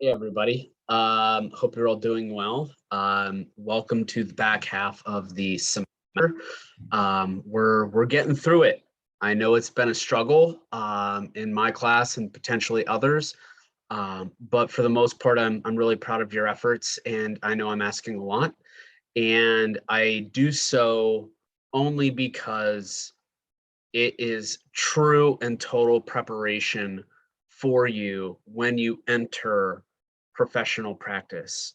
Hey everybody. Hope you're all doing well. Welcome to the back half of the semester. We're getting through it. I know it's been a struggle in my class and potentially others, but for the most part, I'm really proud of your efforts, and I know I'm asking a lot, and I do so only because it is true and total preparation for you when you enter professional practice.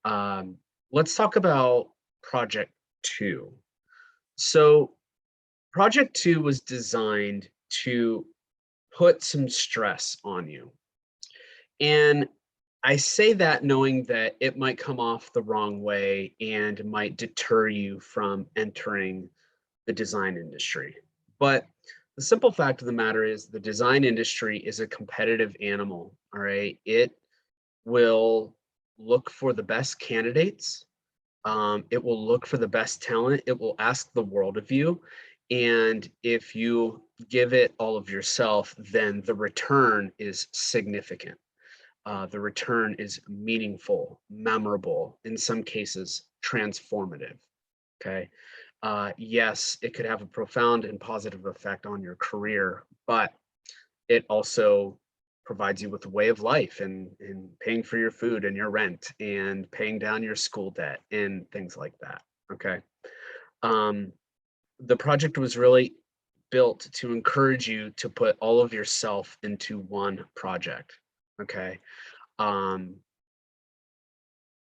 Um, let's talk about project two. So project two was designed to put some stress on you. And I say that knowing that it might come off the wrong way and might deter you from entering the design industry. But the simple fact of the matter is the design industry is a competitive animal, all right? It will look for the best candidates. It will look for the best talent. It will ask the world of you. And if you give it all of yourself, then the return is significant. The return is meaningful, memorable, in some cases, transformative. Okay. Yes, it could have a profound and positive effect on your career, but it also provides you with a way of life and paying for your food and your rent and paying down your school debt and things like that. Okay. Um, the project was really built to encourage you to put all of yourself into one project. Okay. Um,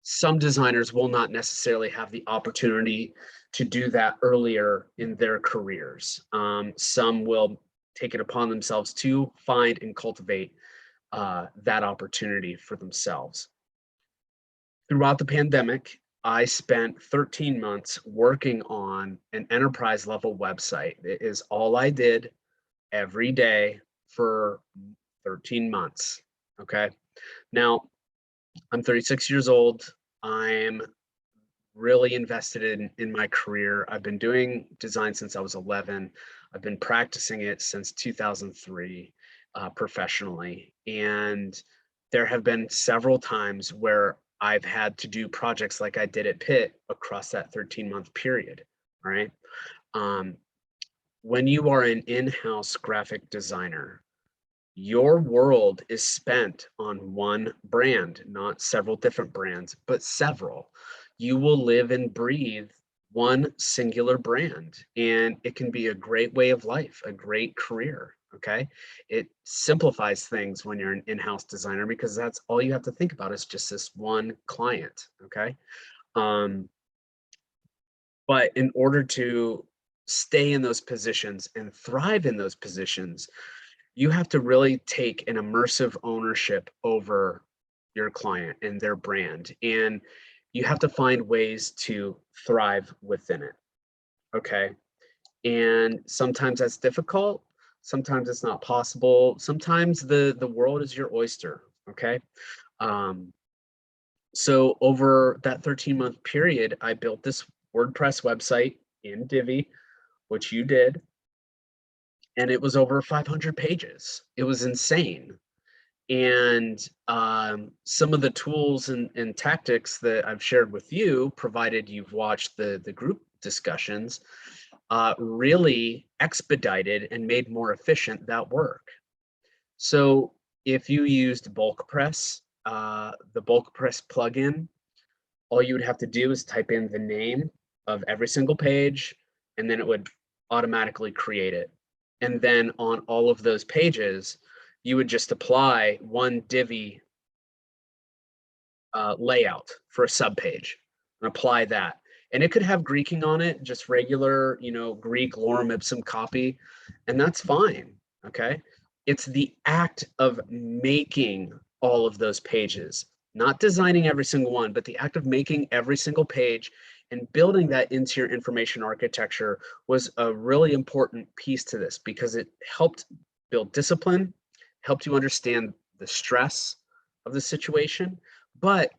some designers will not necessarily have the opportunity to do that earlier in their careers. Some will take it upon themselves to find and cultivate that opportunity for themselves. Throughout the pandemic, I spent 13 months working on an enterprise level website. It is all I did every day for 13 months. Okay. Now, I'm 36 years old. I'm really invested in my career. I've been doing design since I was 11. I've been practicing it since 2003 professionally. And there have been several times where I've had to do projects like I did at Pitt across that 13-month period. All right. Um, when you are an in-house graphic designer, your world is spent on one brand, not several different brands, but several. You will live and breathe one singular brand, and it can be a great way of life, a great career. Okay. It simplifies things when you're an in house designer because that's all you have to think about is just this one client. Okay. Um, but in order to stay in those positions and thrive in those positions, you have to really take an immersive ownership over your client and their brand. And you have to find ways to thrive within it. Okay. And sometimes that's difficult. Sometimes it's not possible. Sometimes the world is your oyster. Okay. Um, so over that 13-month period, I built this WordPress website in Divi, which you did, and it was over 500 pages. It was insane. And some of the tools and tactics that I've shared with you, provided you've watched the group discussions, really expedited and made more efficient that work. So if you used bulk press, the bulk press plugin, all you would have to do is type in the name of every single page, and then it would automatically create it. And then on all of those pages, you would just apply one Divi layout for a subpage and apply that. And it could have Greeking on it, just regular, Greek lorem ipsum copy, and that's fine. Okay. It's the act of making all of those pages, not designing every single one, but the act of making every single page and building that into your information architecture was a really important piece to this because it helped build discipline, helped you understand the stress of the situation. But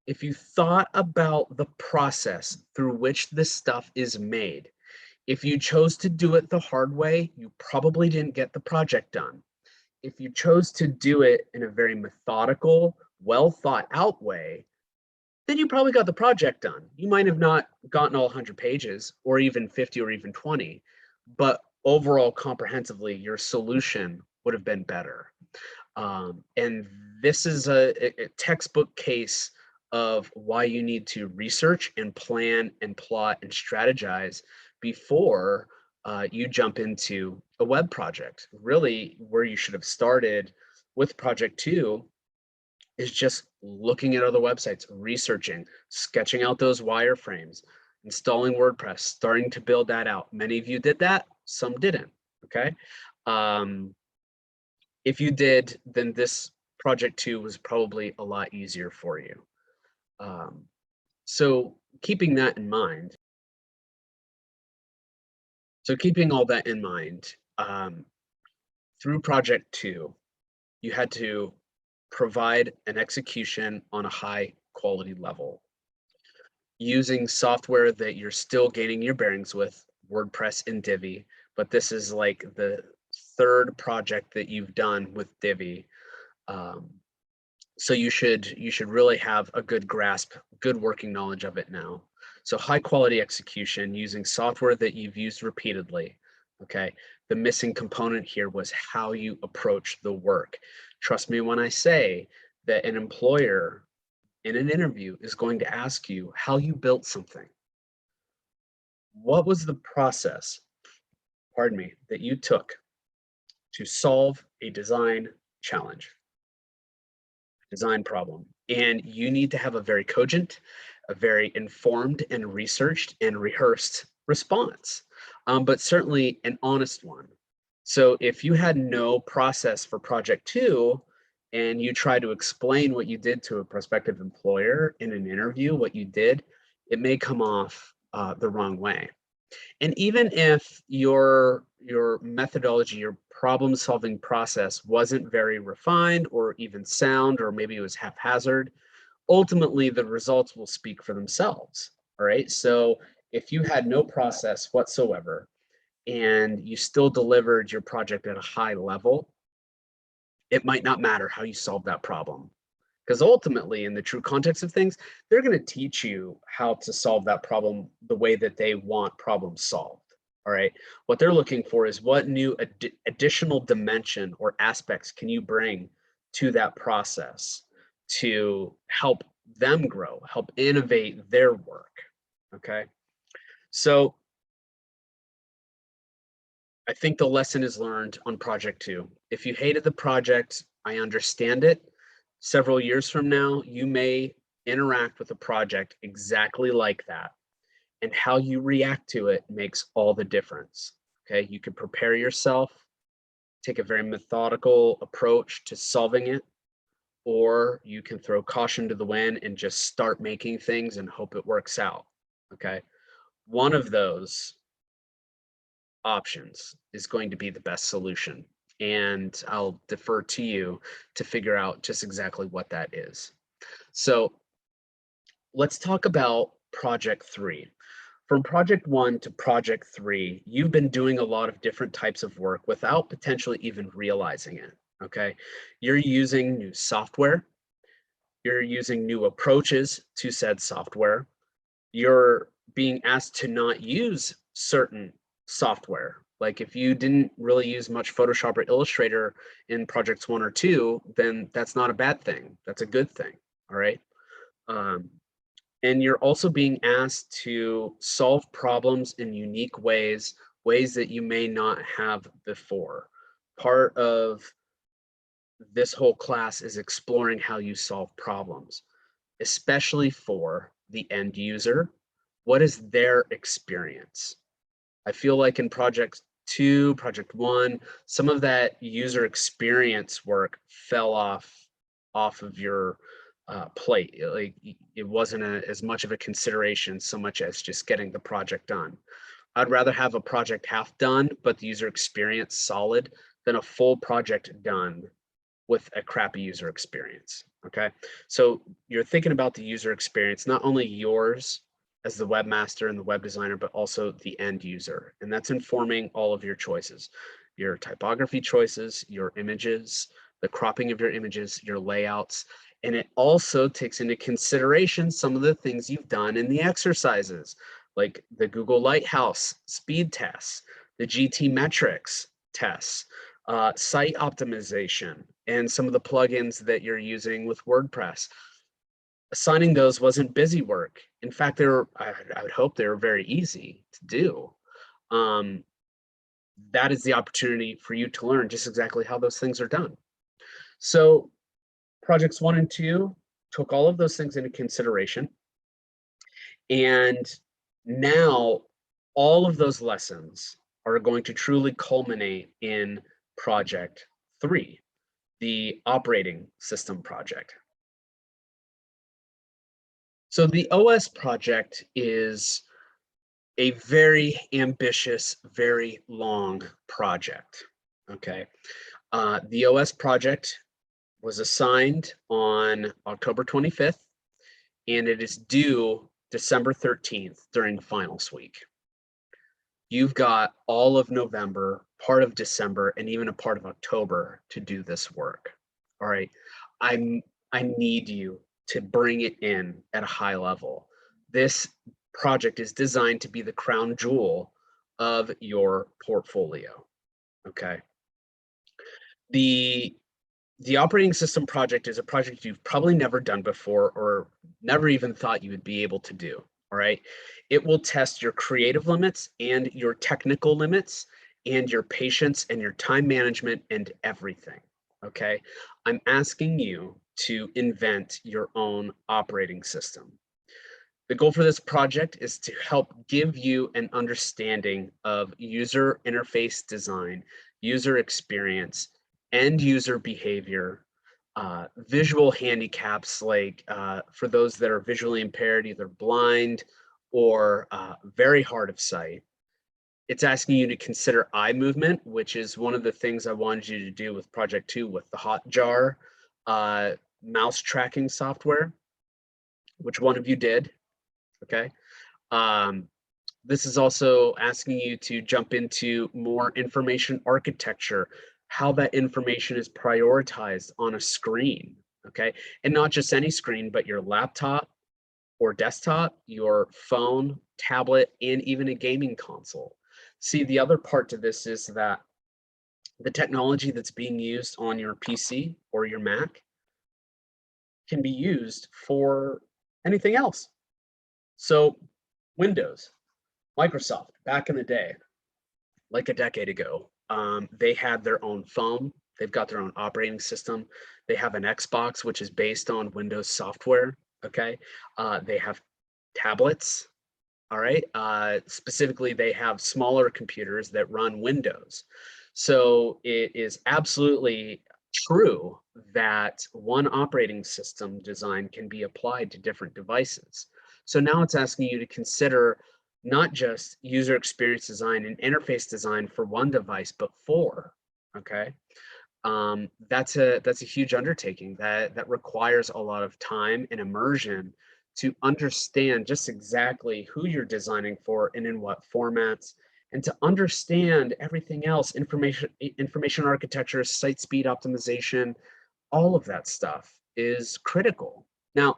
if you thought about the process through which this stuff is made, if you chose to do it the hard way, you probably didn't get the project done. If you chose to do it in a very methodical, well thought out way, then you probably got the project done. You might have not gotten all 100 pages or even 50 or even 20, but overall, comprehensively, your solution would have been better. And this is a textbook case of why you need to research and plan and plot and strategize before you jump into a web project. Really, where you should have started with project two is just looking at other websites, researching, sketching out those wireframes, installing WordPress, starting to build that out. Many of you did that, some didn't. Okay. Um, if you did, then this project two was probably a lot easier for you. Um, so keeping that in mind, keeping all that in mind, through project two, you had to provide an execution on a high quality level using software that you're still gaining your bearings with, WordPress and Divi, but this is like the third project that you've done with Divi. Um, so you should really have a good grasp, good working knowledge of it now. So high quality execution using software that you've used repeatedly. Okay. The missing component here was how you approach the work. Trust me when I say that an employer in an interview is going to ask you how you built something. What was the process, pardon me, that you took to solve a design challenge? Design problem. And you need to have a very cogent, a very informed and researched and rehearsed response, but certainly an honest one. So if you had no process for project two and you try to explain what you did to a prospective employer in an interview, what you did, it may come off the wrong way. And even if your methodology, your problem solving process wasn't very refined or even sound, or maybe it was haphazard, ultimately the results will speak for themselves. All right. So if you had no process whatsoever and you still delivered your project at a high level, it might not matter how you solve that problem. Because ultimately, in the true context of things, they're going to teach you how to solve that problem the way that they want problems solved. All right. What they're looking for is what new additional dimension or aspects can you bring to that process to help them grow, help innovate their work. Okay. So I think the lesson is learned on project two. If you hated the project, I understand it. Several years from now, you may interact with a project exactly like that. And how you react to it makes all the difference. Okay, you can prepare yourself, take a very methodical approach to solving it, or you can throw caution to the wind and just start making things and hope it works out. Okay, one of those options is going to be the best solution. And I'll defer to you to figure out just exactly what that is. So let's talk about project three. From project one to project three, you've been doing a lot of different types of work without potentially even realizing it. Okay. You're using new software, you're using new approaches to said software, you're being asked to not use certain software. Like if you didn't really use much Photoshop or Illustrator in projects one or two, then that's not a bad thing. That's a good thing. All right. Um, and you're also being asked to solve problems in unique ways, ways that you may not have before. Part of this whole class is exploring how you solve problems, especially for the end user. What is their experience? I feel like in project two, project one, some of that user experience work fell off of your plate. Like it wasn't as much of a consideration so much as just getting the project done. I'd rather have a project half done, but the user experience solid than a full project done with a crappy user experience. Okay. So you're thinking about the user experience, not only yours as the webmaster and the web designer, but also the end user. And that's informing all of your choices, your typography choices, your images, the cropping of your images, your layouts, and it also takes into consideration some of the things you've done in the exercises, like the Google Lighthouse speed tests, the GT metrics tests, site optimization, and some of the plugins that you're using with WordPress. Assigning those wasn't busy work. In fact, I would hope they were very easy to do. That is the opportunity for you to learn just exactly how those things are done. So projects 1 and 2 took all of those things into consideration. And now all of those lessons are going to truly culminate in project 3, the operating system project. So the OS project is a very ambitious, very long project, okay? The OS project was assigned on October 25th, and it is due December 13th during finals week. You've got all of November, part of December, and even a part of October to do this work, all right? I need you to bring it in at a high level. This project is designed to be the crown jewel of your portfolio, okay? The operating system project is a project you've probably never done before or never even thought you would be able to do, all right? It will test your creative limits and your technical limits and your patience and your time management and everything, okay? I'm asking you to invent your own operating system. The goal for this project is to help give you an understanding of user interface design, user experience, end user behavior, visual handicaps like for those that are visually impaired, either blind or very hard of sight. It's asking you to consider eye movement, which is one of the things I wanted you to do with Project 2 with the Hotjar mouse tracking software, which one of you did, okay? This is also asking you to jump into more information architecture, how that information is prioritized on a screen, okay? And not just any screen, but your laptop or desktop, your phone, tablet, and even a gaming console. See, the other part to this is that the technology that's being used on your PC or your Mac can be used for anything else. So Windows, Microsoft, back in the day, like a decade ago, they had their own phone. They've got their own operating system. They have an Xbox, which is based on Windows software, okay? They have tablets, all right? Specifically, they have smaller computers that run Windows. So it is absolutely true that one operating system design can be applied to different devices. So now it's asking you to consider not just user experience design and interface design for one device, but 4, okay? That's a huge undertaking that requires a lot of time and immersion to understand just exactly who you're designing for and in what formats, and to understand everything else, information architecture, site speed optimization, all of that stuff is critical. Now,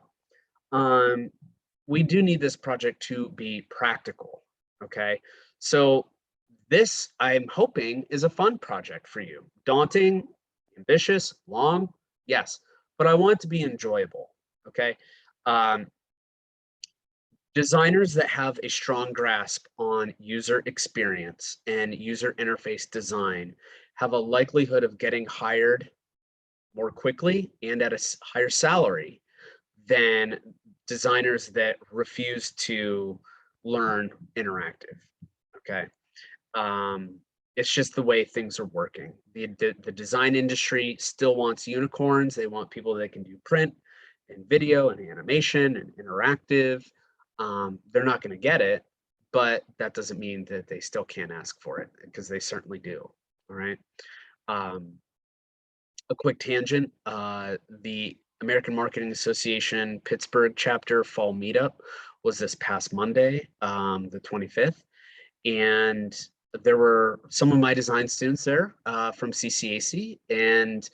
we do need this project to be practical, okay? So this, I'm hoping, is a fun project for you. Daunting, ambitious, long, yes, but I want it to be enjoyable, okay? Designers that have a strong grasp on user experience and user interface design have a likelihood of getting hired more quickly and at a higher salary than designers that refuse to learn interactive, okay? It's just the way things are working. The design industry still wants unicorns. They want people that can do print and video and animation and interactive. They're not going to get it, but that doesn't mean that they still can't ask for it, because they certainly do. All right. A quick tangent, the American Marketing Association Pittsburgh chapter fall meetup was this past Monday, the 25th. And there were some of my design students there from CCAC, and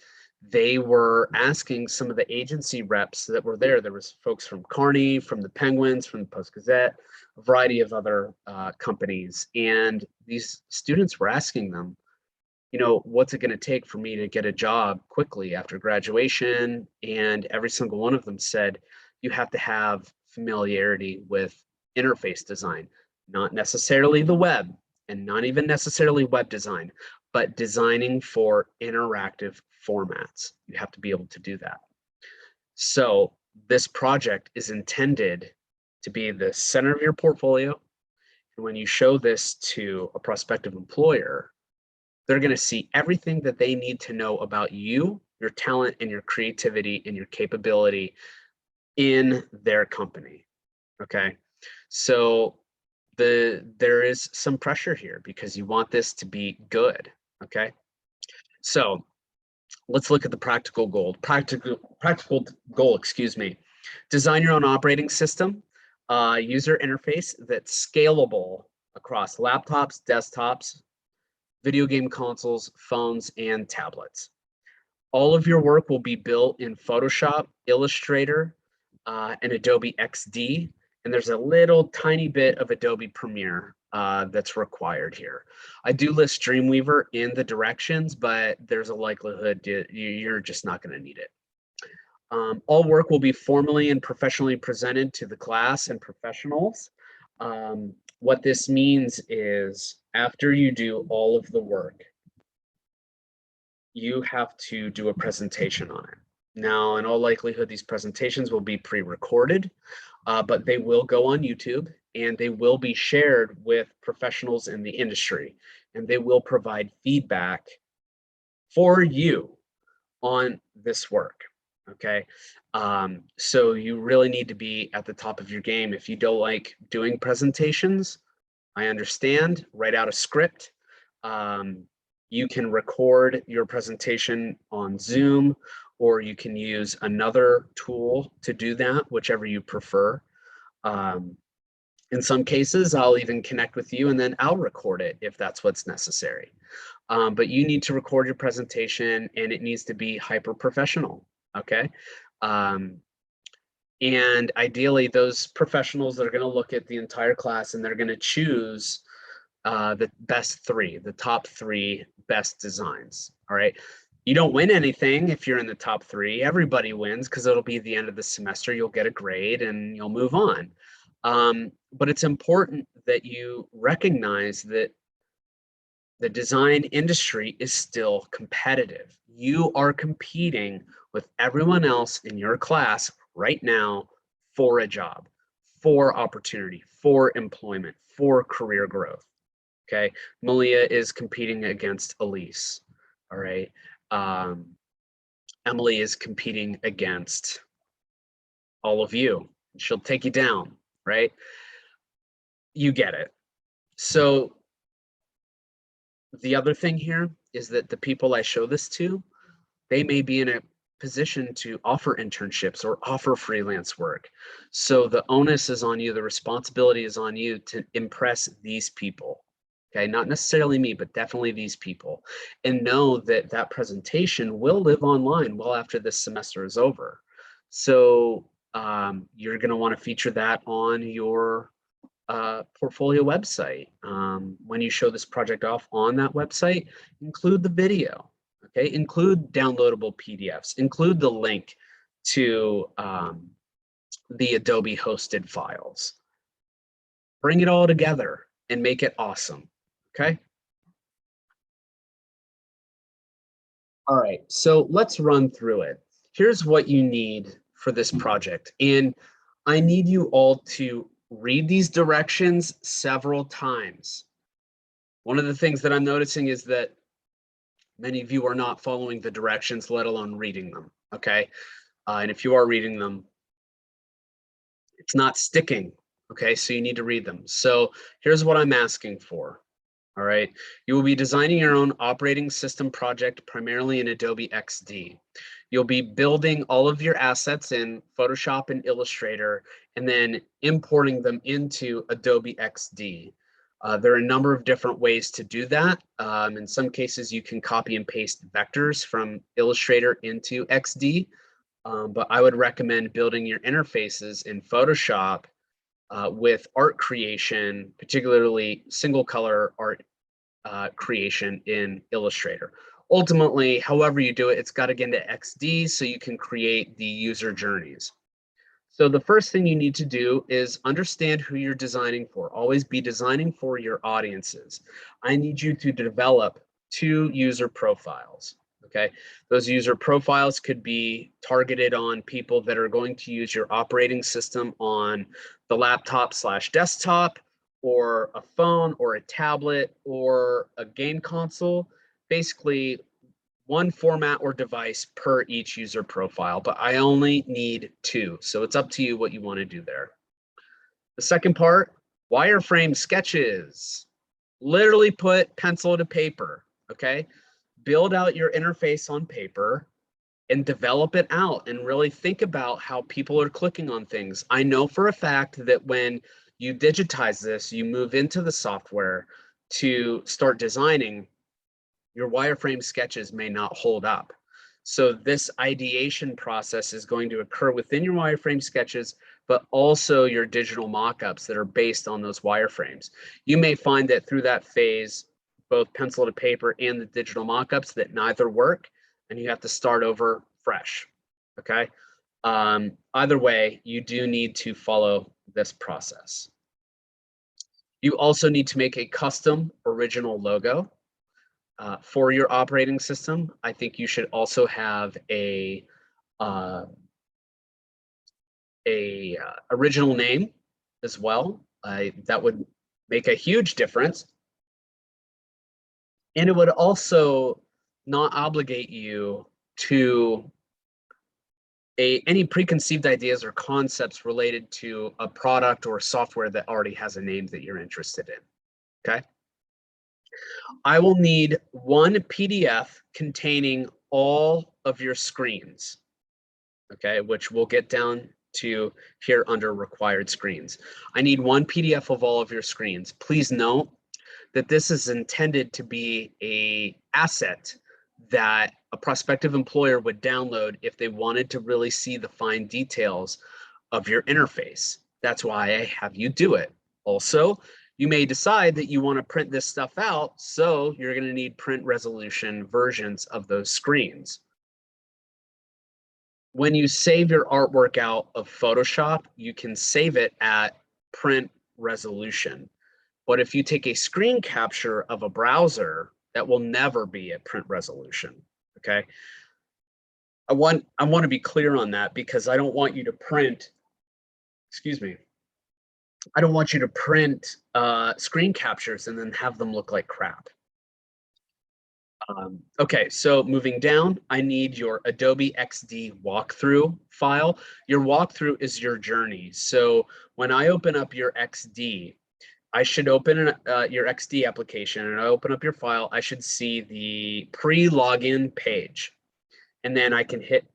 they were asking some of the agency reps that were there. There was folks from Kearney, from the Penguins, from the Post-Gazette, a variety of other companies. And these students were asking them, you know, what's it going to take for me to get a job quickly after graduation? And every single one of them said, you have to have familiarity with interface design, not necessarily the web and not even necessarily web design, but designing for interactive formats. You have to be able to do that. So this project is intended to be the center of your portfolio. And when you show this to a prospective employer, they're going to see everything that they need to know about you, your talent, and your creativity and your capability in their company. Okay. So there is some pressure here because you want this to be good. Okay. So let's look at the practical goal. Practical goal, excuse me. Design your own operating system, user interface that's scalable across laptops, desktops, video game consoles, phones, and tablets. All of your work will be built in Photoshop, Illustrator, and Adobe XD. And there's a little tiny bit of Adobe Premiere that's required here. I do list Dreamweaver in the directions, but there's a likelihood you're just not going to need it. All work will be formally and professionally presented to the class and professionals. What this means is after you do all of the work, you have to do a presentation on it. Now, in all likelihood, these presentations will be pre-recorded, but they will go on YouTube and they will be shared with professionals in the industry, and they will provide feedback for you on this work. Okay. So you really need to be at the top of your game. If you don't like doing presentations, I understand, write out a script. You can record your presentation on Zoom, or you can use another tool to do that, whichever you prefer. In some cases, I'll even connect with you and then I'll record it if that's what's necessary. But you need to record your presentation and it needs to be hyper professional, okay? And ideally, those professionals that are going to look at the entire class and they're going to choose the best three, the top three best designs. All right. You don't win anything if you're in the top three. Everybody wins because it'll be the end of the semester. You'll get a grade and you'll move on. But it's important that you recognize that the design industry is still competitive. You are competing with everyone else in your class right now for a job, for opportunity, for employment, for career growth. Okay, Malia is competing against Elise. All right, Emily is competing against all of you. She'll take you down, right? You get it. So the other thing here is that the people I show this to, they may be in a position to offer internships or offer freelance work. So the onus is on you, the responsibility is on you to impress these people. Okay, not necessarily me, but definitely these people. And know that that presentation will live online well after this semester is over. So you're gonna wanna feature that on your portfolio website. When you show this project off on that website, include the video, okay? Include downloadable PDFs, include the link to the Adobe hosted files. Bring it all together and make it awesome, okay? All right, so let's run through it. Here's what you need for this project. And I need you all to read these directions several times. One of the things that I'm noticing is that many of you are not following the directions, let alone reading them, okay? And if you are reading them, it's not sticking, okay? So you need to read them. So here's what I'm asking for, all right? You will be designing your own operating system project primarily in Adobe XD. You'll be building all of your assets in Photoshop and Illustrator and then importing them into Adobe XD. There are a number of different ways to do that. In some cases, you can copy and paste vectors from Illustrator into XD, but I would recommend building your interfaces in Photoshop with art creation, particularly single color art creation in Illustrator. Ultimately, however you do it, it's got to get into XD so you can create the user journeys. So the first thing you need to do is understand who you're designing for. Always be designing for your audiences. I need you to develop 2 user profiles, okay? Those user profiles could be targeted on people that are going to use your operating system on the laptop/desktop, or a phone, or a tablet, or a game console. Basically, 1 format or device per each user profile, but I only need 2. So it's up to you what you want to do there. The second part, wireframe sketches. Literally put pencil to paper, okay? Build out your interface on paper and develop it out and really think about how people are clicking on things. I know for a fact that when you digitize this, you move into the software to start designing, your wireframe sketches may not hold up. So this ideation process is going to occur within your wireframe sketches, but also your digital mockups that are based on those wireframes. You may find that through that phase, both pencil to paper and the digital mockups, that neither work, and you have to start over fresh, okay? Either way, you do need to follow this process. You also need to make a custom original logo. For your operating system. I think you should also have a original name as well. That would make a huge difference. And it would also not obligate you to any preconceived ideas or concepts related to a product or software that already has a name that you're interested in, okay? I will need 1 PDF containing all of your screens, okay, which we'll get down to here under required screens. I need 1 PDF of all of your screens. Please note that this is intended to be an asset that a prospective employer would download if they wanted to really see the fine details of your interface. That's why I have you do it. Also, you may decide that you want to print this stuff out, so you're going to need print resolution versions of those screens. When you save your artwork out of Photoshop, you can save it at print resolution. But if you take a screen capture of a browser, that will never be at print resolution, okay? I want to be clear on that because I don't want you to print, excuse me, I don't want you to print screen captures and then have them look like crap. Okay, so moving down, I need your Adobe XD walkthrough file. Your walkthrough is your journey. So when I open up your XD, I should open your XD application and I open up your file, I should see the pre-login page. And then I can hit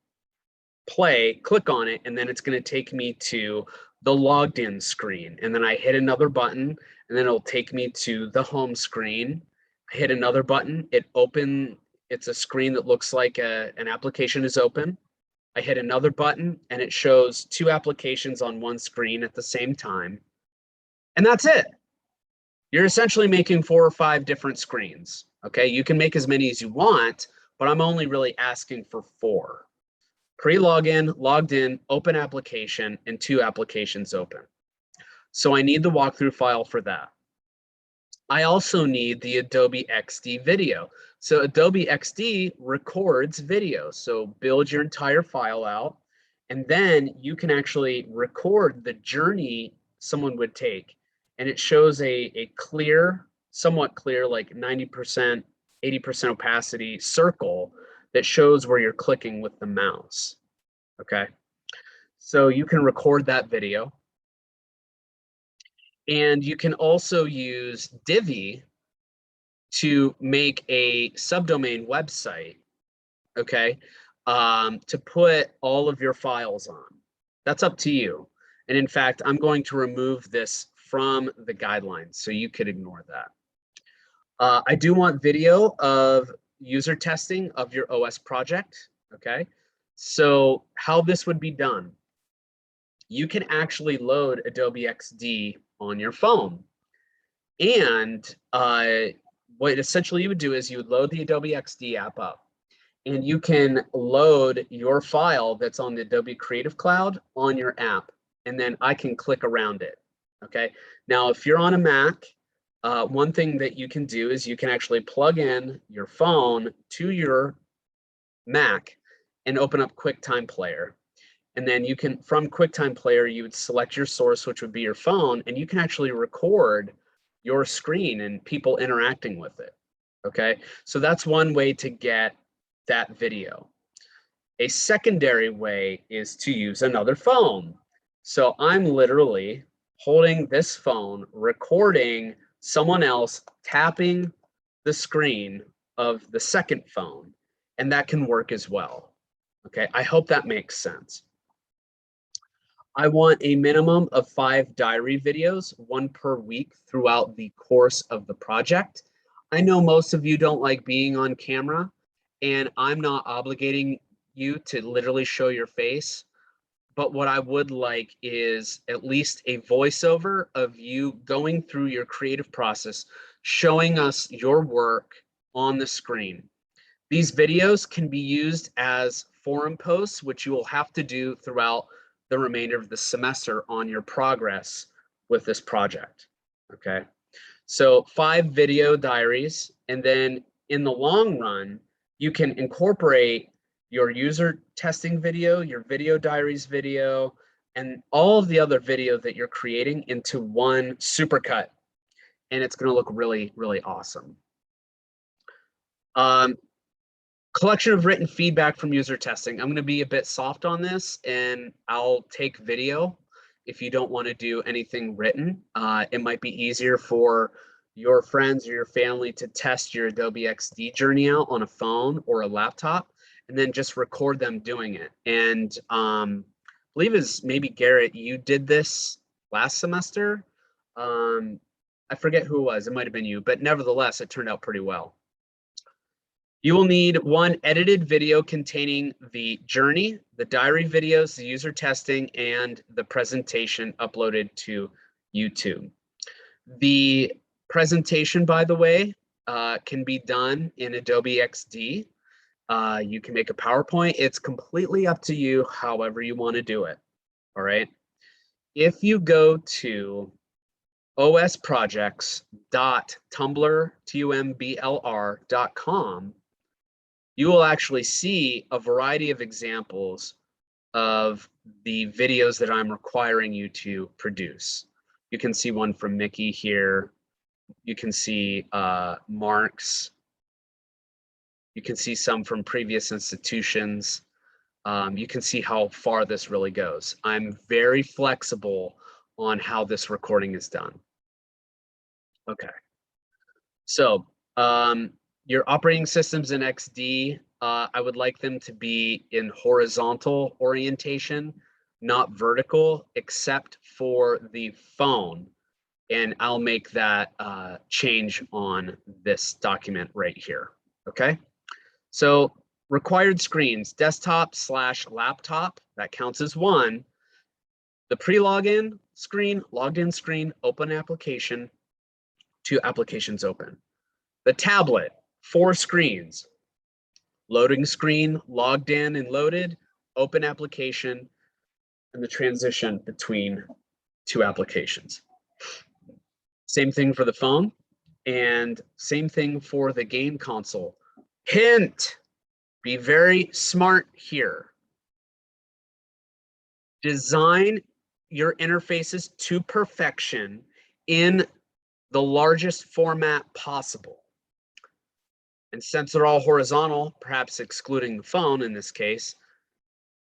play, click on it, and then it's going to take me to the logged in screen. And then I hit another button, and then it'll take me to the home screen. I hit another button, it's a screen that looks like an application is open. I hit another button, and it shows 2 applications on one screen at the same time. And that's it. You're essentially making 4 or 5 different screens. Okay, you can make as many as you want, but I'm only really asking for 4. Pre-login, logged in, open application, and 2 applications open. So I need the walkthrough file for that. I also need the Adobe XD video. So Adobe XD records video. So build your entire file out, and then you can actually record the journey someone would take. And it shows a clear, somewhat clear, like 90%, 80% opacity circle that shows where you're clicking with the mouse, okay? So you can record that video. And you can also use Divi to make a subdomain website, okay, to put all of your files on. That's up to you. And in fact, I'm going to remove this from the guidelines, so you could ignore that. I do want video of user testing of your OS project, okay? So how this would be done, you can actually load Adobe XD on your phone. And what essentially you would do is you would load the Adobe XD app up, and you can load your file that's on the Adobe Creative Cloud on your app, and then I can click around it, okay? Now, if you're on a Mac, one thing that you can do is you can actually plug in your phone to your Mac and open up QuickTime Player. And then you can, from QuickTime Player, you would select your source, which would be your phone, and you can actually record your screen and people interacting with it, okay? So that's one way to get that video. A secondary way is to use another phone. So I'm literally holding this phone, recording someone else tapping the screen of the second phone, and that can work as well. Okay, I hope that makes sense. I want a minimum of 5 diary videos, 1 per week throughout the course of the project. I know most of you don't like being on camera, and I'm not obligating you to literally show your face. But what I would like is at least a voiceover of you going through your creative process, showing us your work on the screen. These videos can be used as forum posts, which you will have to do throughout the remainder of the semester on your progress with this project, okay? So 5 video diaries, and then in the long run, you can incorporate your user testing video, your video diaries video, and all of the other video that you're creating into one supercut. And it's gonna look really, really awesome. Collection of written feedback from user testing. I'm gonna be a bit soft on this, and I'll take video if you don't wanna do anything written. It might be easier for your friends or your family to test your Adobe XD journey out on a phone or a laptop, and then just record them doing it. And I believe is maybe Garrett, you did this last semester. I forget who it was, it might've been you, but nevertheless, it turned out pretty well. You will need 1 edited video containing the journey, the diary videos, the user testing, and the presentation uploaded to YouTube. The presentation, by the way, can be done in Adobe XD. You can make a PowerPoint. It's completely up to you, however you want to do it. All right. If you go to osprojects.tumblr.com, you will actually see a variety of examples of the videos that I'm requiring you to produce. You can see one from Mickey here. You can see Mark's. You can see some from previous institutions. You can see how far this really goes. I'm very flexible on how this recording is done. Okay. So your operating systems in XD, I would like them to be in horizontal orientation, not vertical, except for the phone. And I'll make that change on this document right here, okay? So required screens, desktop/laptop, that counts as 1. The pre-login screen, logged in screen, open application, 2 applications open. The tablet, 4 screens, loading screen, logged in and loaded, open application, and the transition between 2 applications. Same thing for the phone, and same thing for the game console. Hint, be very smart here. Design your interfaces to perfection in the largest format possible. And since they're all horizontal, perhaps excluding the phone in this case,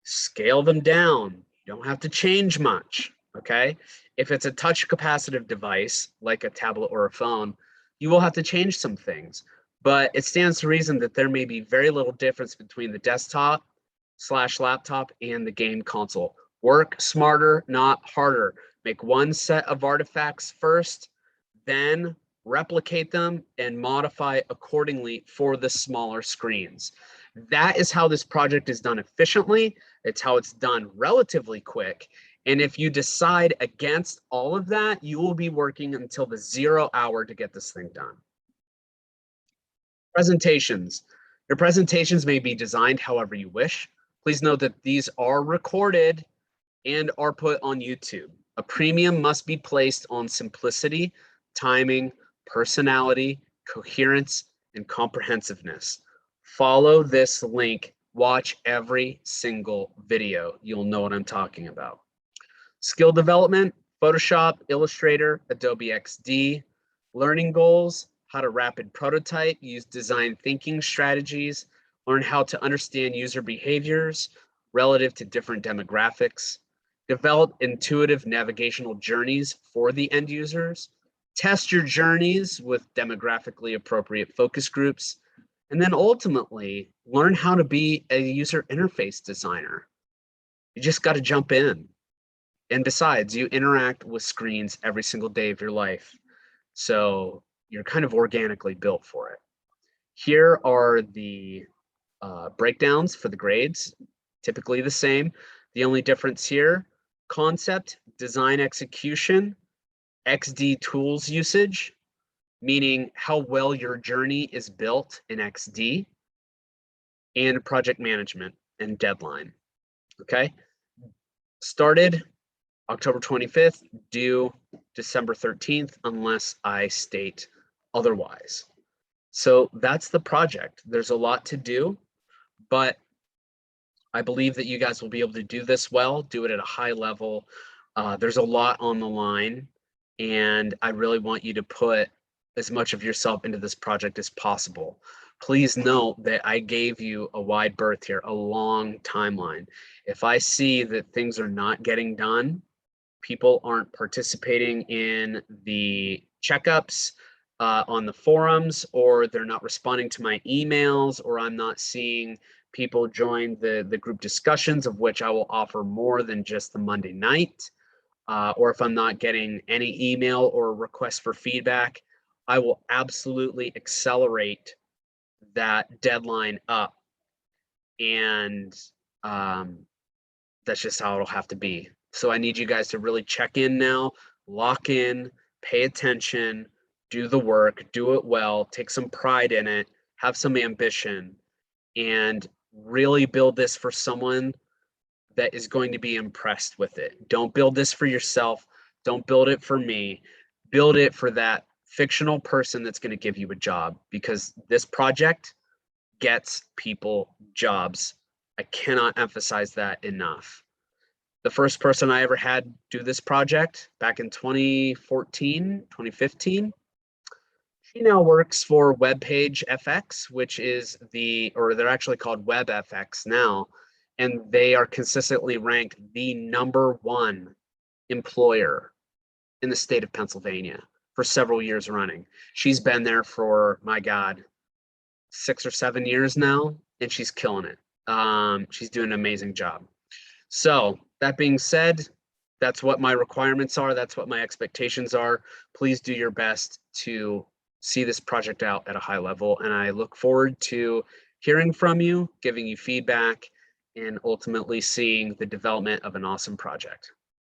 scale them down. You don't have to change much, okay? If it's a touch capacitive device, like a tablet or a phone, you will have to change some things. But it stands to reason that there may be very little difference between the desktop/laptop and the game console. Work smarter, not harder. Make one set of artifacts first, then replicate them and modify accordingly for the smaller screens. That is how this project is done efficiently. It's how it's done relatively quick. And if you decide against all of that, you will be working until the 0 hour to get this thing done. Presentations. Your presentations may be designed however you wish. Please note that these are recorded and are put on YouTube. A premium must be placed on simplicity, timing, personality, coherence, and comprehensiveness. Follow this link. Watch every single video. You'll know what I'm talking about. Skill development, Photoshop, Illustrator, Adobe XD. Learning goals, how to rapid prototype, use design thinking strategies, learn how to understand user behaviors relative to different demographics, develop intuitive navigational journeys for the end users, test your journeys with demographically appropriate focus groups, and then ultimately learn how to be a user interface designer. You just got to jump in. And besides, you interact with screens every single day of your life. So you're kind of organically built for it. Here are the breakdowns for the grades, typically the same. The only difference here, concept, design execution, XD tools usage, meaning how well your journey is built in XD, and project management and deadline. Okay, started October 25th, due December 13th, unless I state otherwise. So that's the project. There's a lot to do, but I believe that you guys will be able to do this well, do it at a high level. There's a lot on the line, and I really want you to put as much of yourself into this project as possible. Please note that I gave you a wide berth here, a long timeline. If I see that things are not getting done, people aren't participating in the checkups on the forums, or they're not responding to my emails, or I'm not seeing people join the group discussions, of which I will offer more than just the Monday night, or if I'm not getting any email or request for feedback, I will absolutely accelerate that deadline up. And that's just how it'll have to be. So I need you guys to really check in now, lock in, pay attention, do the work, do it well, take some pride in it, have some ambition, and really build this for someone that is going to be impressed with it. Don't build this for yourself. Don't build it for me. Build it for that fictional person that's going to give you a job, because this project gets people jobs. I cannot emphasize that enough. The first person I ever had do this project back in 2014, 2015, she now works for Webpage FX, which is or they're actually called WebFX now, and they are consistently ranked the #1 employer in the state of Pennsylvania for several years running. She's been there for, my God, 6 or 7 years now, and she's killing it. She's doing an amazing job. So that being said, that's what my requirements are. That's what my expectations are. Please do your best to see this project out at a high level. And I look forward to hearing from you, giving you feedback, and ultimately seeing the development of an awesome project.